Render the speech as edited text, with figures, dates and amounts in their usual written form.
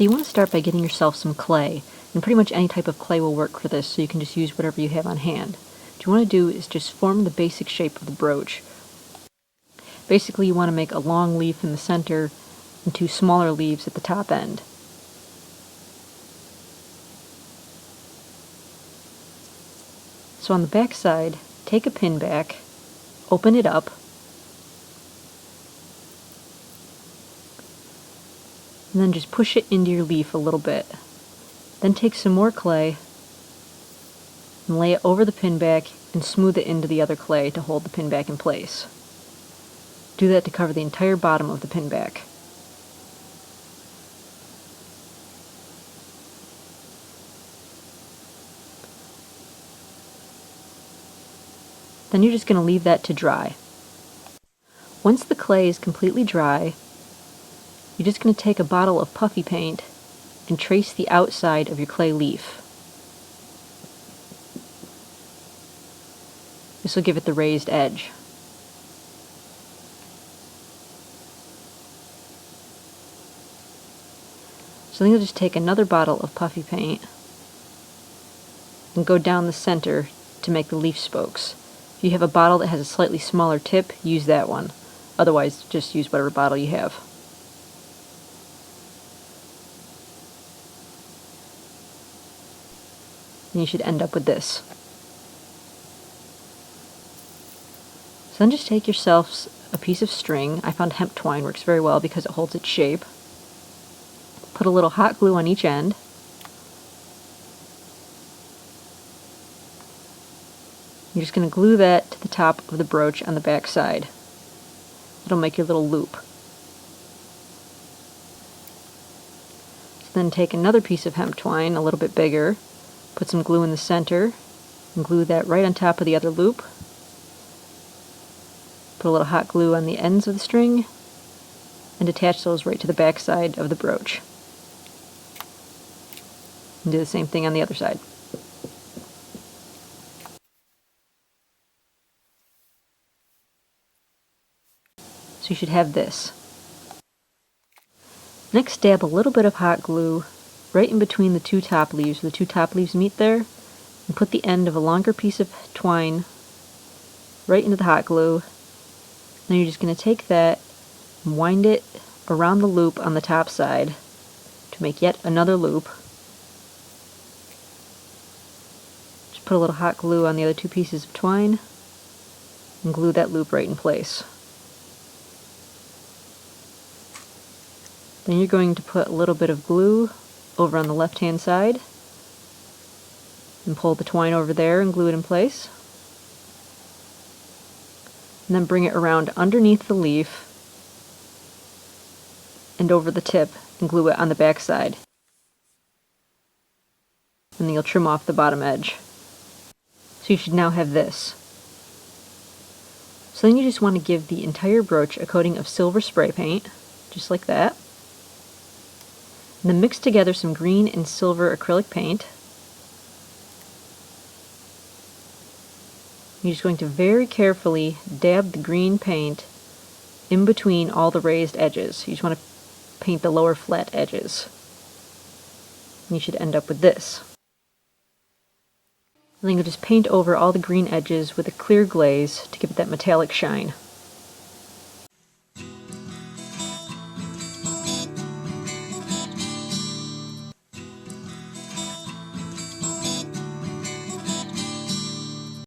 So you want to start by getting yourself some clay, and pretty much any type of clay will work for this, so you can just use whatever you have on hand. What you want to do is just form the basic shape of the brooch. Basically, you want to make a long leaf in the center and two smaller leaves at the top end. So on the back side, take a pin back, open it up, and then just push it into your leaf a little bit. Then take some more clay and lay it over the pin back and smooth it into the other clay to hold the pin back in place. Do that to cover the entire bottom of the pin back. Then you're just going to leave that to dry. Once the clay is completely dry, you're just going to take a bottle of puffy paint and trace the outside of your clay leaf. This will give it the raised edge. So then you'll just take another bottle of puffy paint and go down the center to make the leaf spokes. If you have a bottle that has a slightly smaller tip, use that one. Otherwise, just use whatever bottle you have. And you should end up with this. So then just take yourself a piece of string. I found hemp twine works very well because it holds its shape. Put a little hot glue on each end. You're just going to glue that to the top of the brooch on the back side. It'll make your little loop. So then take another piece of hemp twine, a little bit bigger, put some glue in the center, and glue that right on top of the other loop. Put a little hot glue on the ends of the string, and attach those right to the back side of the brooch. And do the same thing on the other side. So you should have this. Next, dab a little bit of hot glue right in between the two top leaves. The two top leaves meet there, and put the end of a longer piece of twine right into the hot glue. Then you're just going to take that and wind it around the loop on the top side to make yet another loop. Just put a little hot glue on the other two pieces of twine and glue that loop right in place. Then you're going to put a little bit of glue over on the left-hand side and pull the twine over there and glue it in place. And then bring it around underneath the leaf and over the tip and glue it on the back side. And then you'll trim off the bottom edge. So you should now have this. So then you just want to give the entire brooch a coating of silver spray paint, just like that. And then mix together some green and silver acrylic paint. You're just going to very carefully dab the green paint in between all the raised edges. You just want to paint the lower flat edges. And you should end up with this. And then you'll just paint over all the green edges with a clear glaze to give it that metallic shine.